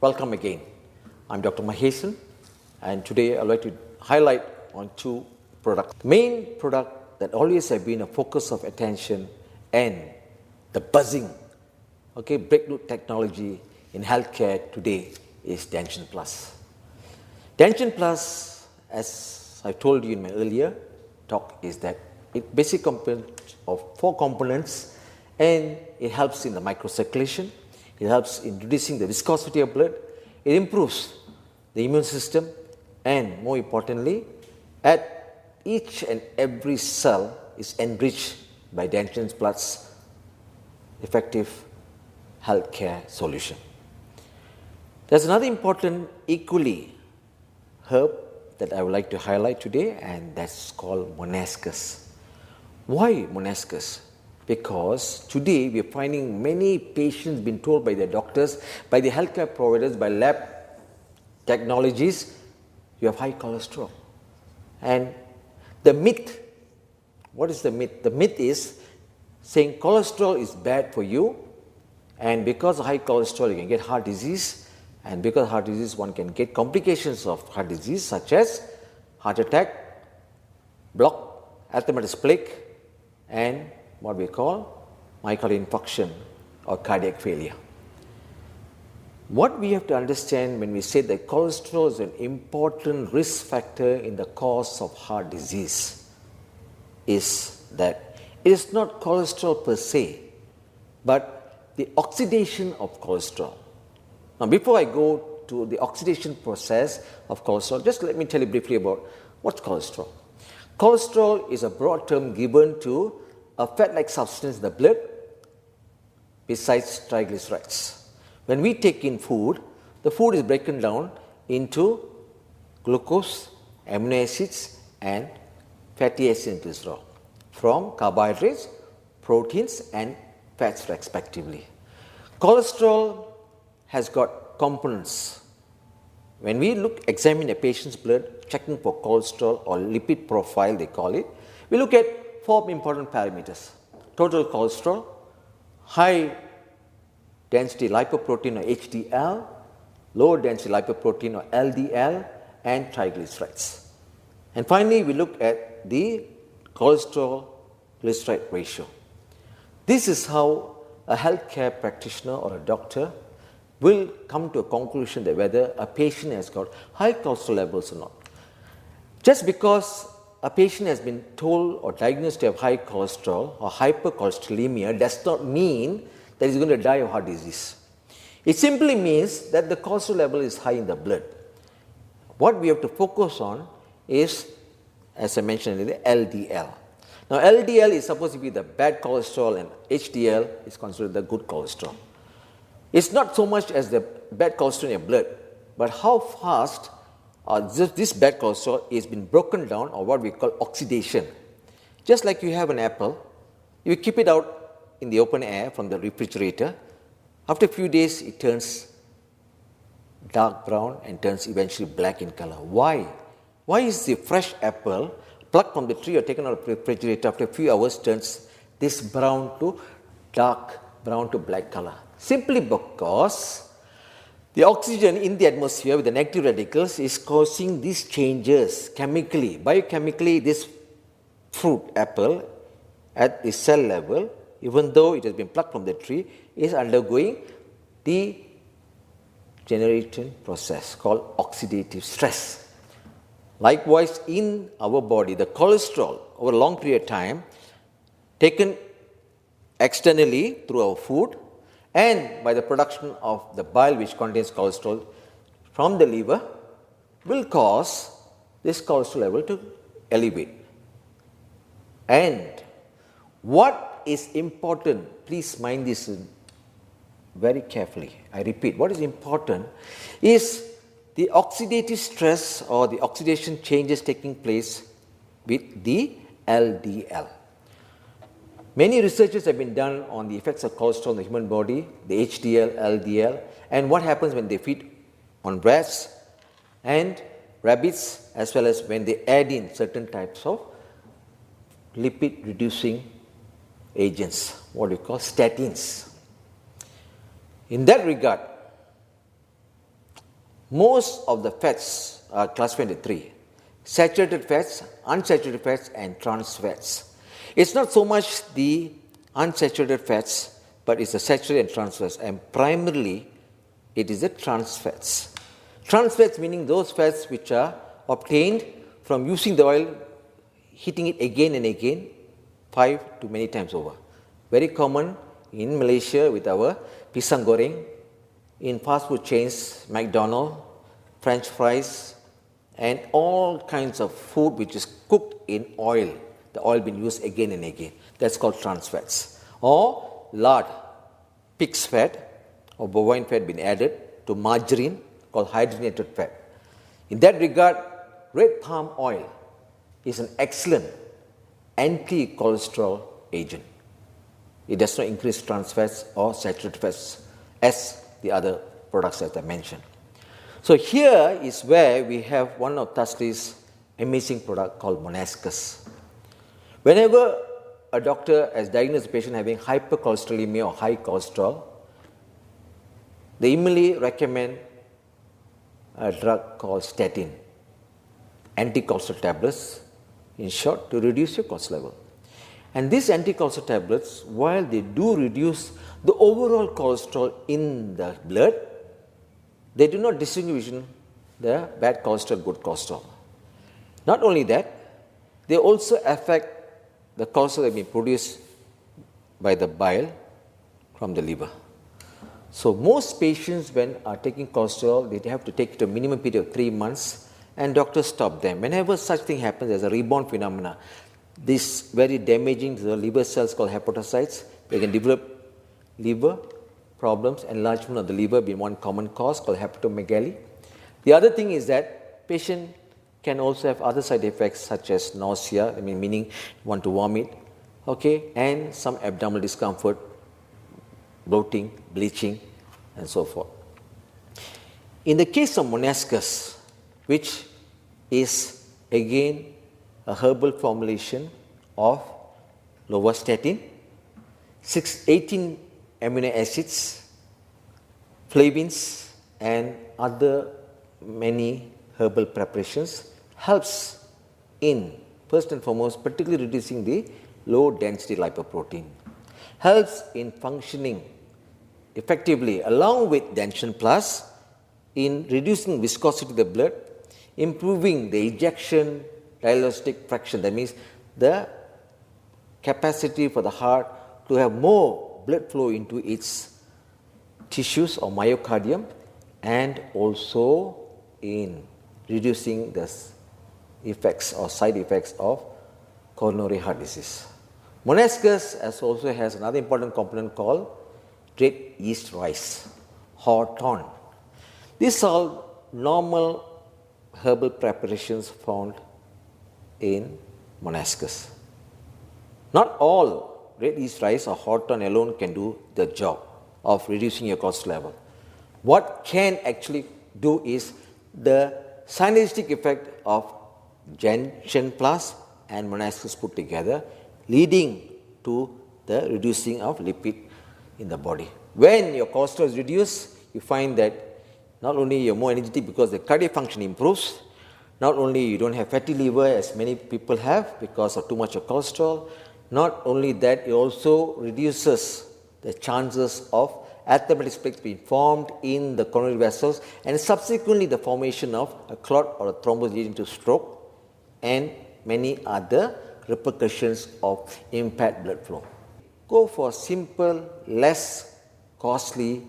Welcome again. I'm Dr. Mahesan, and today I'd like to highlight on two products. The main product that always have been a focus of attention and the buzzing, breakthrough technology in healthcare today is Danshen Plus. Danshen Plus, as I told you in my earlier talk, is that it basically comprises of 4 components, and it helps in the microcirculation. It helps in reducing the viscosity of blood. It improves the immune system, and more importantly, at each and every cell is enriched by Danshen Plus effective healthcare solution. There's another important, equally herb that I would like to highlight today, and that's called Monuscas. Why Monuscas? Because today we are finding many patients being told by their doctors, by the healthcare providers, by lab technologies, you have high cholesterol. And the myth, what is the myth? The myth is saying cholesterol is bad for you, and because of high cholesterol you can get heart disease, and because of heart disease one can get complications of heart disease such as heart attack, blocked arteriovenous plaque, and what we call myocardial infarction or cardiac failure. What we have to understand when we say that cholesterol is an important risk factor in the cause of heart disease is that it is not cholesterol per se, but the oxidation of cholesterol. Now, before I go to the oxidation process of cholesterol, just let me tell you briefly about what's cholesterol. Cholesterol is a broad term given to a fat-like substance in the blood besides triglycerides. When we take in food, the food is broken down into glucose, amino acids, and fatty acids and glycerol from carbohydrates, proteins, and fats respectively. Cholesterol has got components. When we examine a patient's blood, checking for cholesterol or lipid profile, they call it, we look at 4 important parameters: total cholesterol, high density lipoprotein or HDL, low density lipoprotein or LDL, and triglycerides. And finally, we look at the cholesterol glyceride ratio. This is how a healthcare practitioner or a doctor will come to a conclusion that whether a patient has got high cholesterol levels or not. Just because a patient has been told or diagnosed to have high cholesterol or hypercholesterolemia does not mean that he's going to die of heart disease. It simply means that the cholesterol level is high in the blood. What we have to focus on is, as I mentioned earlier, LDL. Now, LDL is supposed to be the bad cholesterol, and HDL is considered the good cholesterol. It's not so much as the bad cholesterol in your blood, but how fast this bad cholesterol is been broken down, or what we call oxidation. Just like you have an apple, you keep it out in the open air from the refrigerator. After a few days, it turns dark brown and turns eventually black in color. Why? Why is the fresh apple plucked from the tree or taken out of the refrigerator after a few hours turns this brown to dark brown to black color? Simply because the oxygen in the atmosphere with the negative radicals is causing these changes chemically. Biochemically, this fruit, apple, at the cell level, even though it has been plucked from the tree, is undergoing the generation process called oxidative stress. Likewise, in our body, the cholesterol over a long period of time taken externally through our food and by the production of the bile which contains cholesterol from the liver will cause this cholesterol level to elevate. And what is important, please mind this very carefully. I repeat, what is important is the oxidative stress or the oxidation changes taking place with the LDL. Many researches have been done on the effects of cholesterol in the human body, the HDL, LDL, and what happens when they feed on rats and rabbits, as well as when they add in certain types of lipid reducing agents, what we call statins. In that regard, Most of the fats are classified into three: saturated fats, unsaturated fats, and trans fats. It's not so much the unsaturated fats, but it's the saturated and trans fats, and primarily it is the trans fats. Trans fats meaning those fats which are obtained from using the oil, heating it again and again, 5 to many times over. Very common in Malaysia with our pisang goreng, in fast food chains, McDonald's, French fries, and all kinds of food which is cooked in oil, the oil being used again and again. That's called trans fats. Or lard, pig's fat or bovine fat being added to margarine, called hydrogenated fat. In that regard, red palm oil is an excellent anti-cholesterol agent. It does not increase trans fats or saturated fats as the other products that I mentioned. So here is where we have one of Tasli's amazing product called Monuscas. Whenever a doctor has diagnosed a patient having hypercholesterolemia or high cholesterol, they immediately recommend a drug called statin, anti-cholesterol tablets, in short, to reduce your cholesterol level. And these anti-cholesterol tablets, while they do reduce the overall cholesterol in the blood, they do not distinguish between the bad cholesterol, good cholesterol. Not only that, they also affect the cholesterol that is produced by the bile from the liver. So most patients, when are taking cholesterol, they have to take it to a minimum period of 3 months, and doctors stop them. Whenever such thing happens, there's a rebound phenomena. This very damaging to the liver cells called hepatocytes. They can develop liver problems, enlargement of the liver being one common cause called hepatomegaly. The other thing is that patient can also have other side effects such as nausea, meaning want to vomit, and some abdominal discomfort, bloating, bleaching, and so forth. In the case of Monuscas, which is again a herbal formulation of lovastatin, 18 amino acids, flavins, and other many herbal preparations, helps in, first and foremost, particularly reducing the low density lipoprotein, helps in functioning effectively along with Danshen Plus in reducing viscosity of the blood, improving the ejection diastolic fraction. That means the capacity for the heart to have more blood flow into its tissues or myocardium, and also in reducing the effects or side effects of coronary heart disease. Monuscas also has another important component called red yeast rice, horton. These are normal herbal preparations found in Monuscas. Not all red yeast rice or horton alone can do the job of reducing your cholesterol level. What can actually do is the synergistic effect of Danshen Plus and Monuscas put together, leading to the reducing of lipid in the body. When your cholesterol is reduced, you find that not only you're more energetic because the cardiac function improves, not only you don't have fatty liver as many people have because of too much of cholesterol, not only that, it also reduces the chances of atherosclerotic plaques being formed in the coronary vessels, and subsequently the formation of a clot or a thrombus leading to stroke and many other repercussions of impaired blood flow. Go for simple, less costly,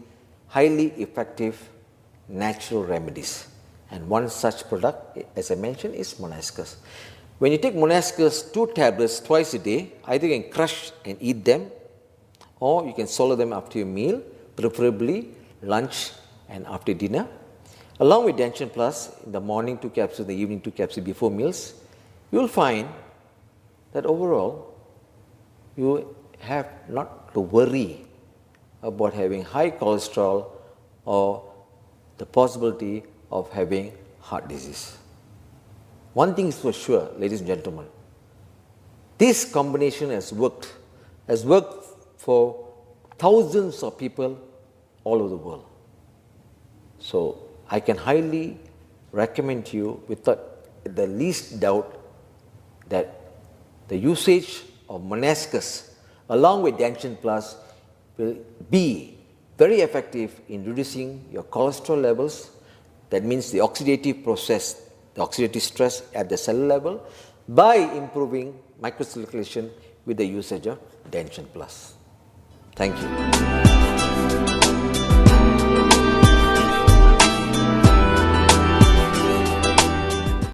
highly effective natural remedies. And one such product, as I mentioned, is Monuscas. When you take Monuscas 2 tablets twice a day, either you can crush and eat them, or you can swallow them after your meal, preferably lunch and after dinner. Along with Danshen Plus, in the morning 2 capsules, in the evening 2 capsules before meals, you will find that overall you have not to worry about having high cholesterol or the possibility of having heart disease. One thing is for sure, ladies and gentlemen, this combination has worked for thousands of people all over the world. So I can highly recommend to you without the least doubt that the usage of Monuscas along with Danshen Plus will be very effective in reducing your cholesterol levels. That means the oxidative process, the oxidative stress at the cell level, by improving microcirculation with the usage of Danshen Plus. Thank you.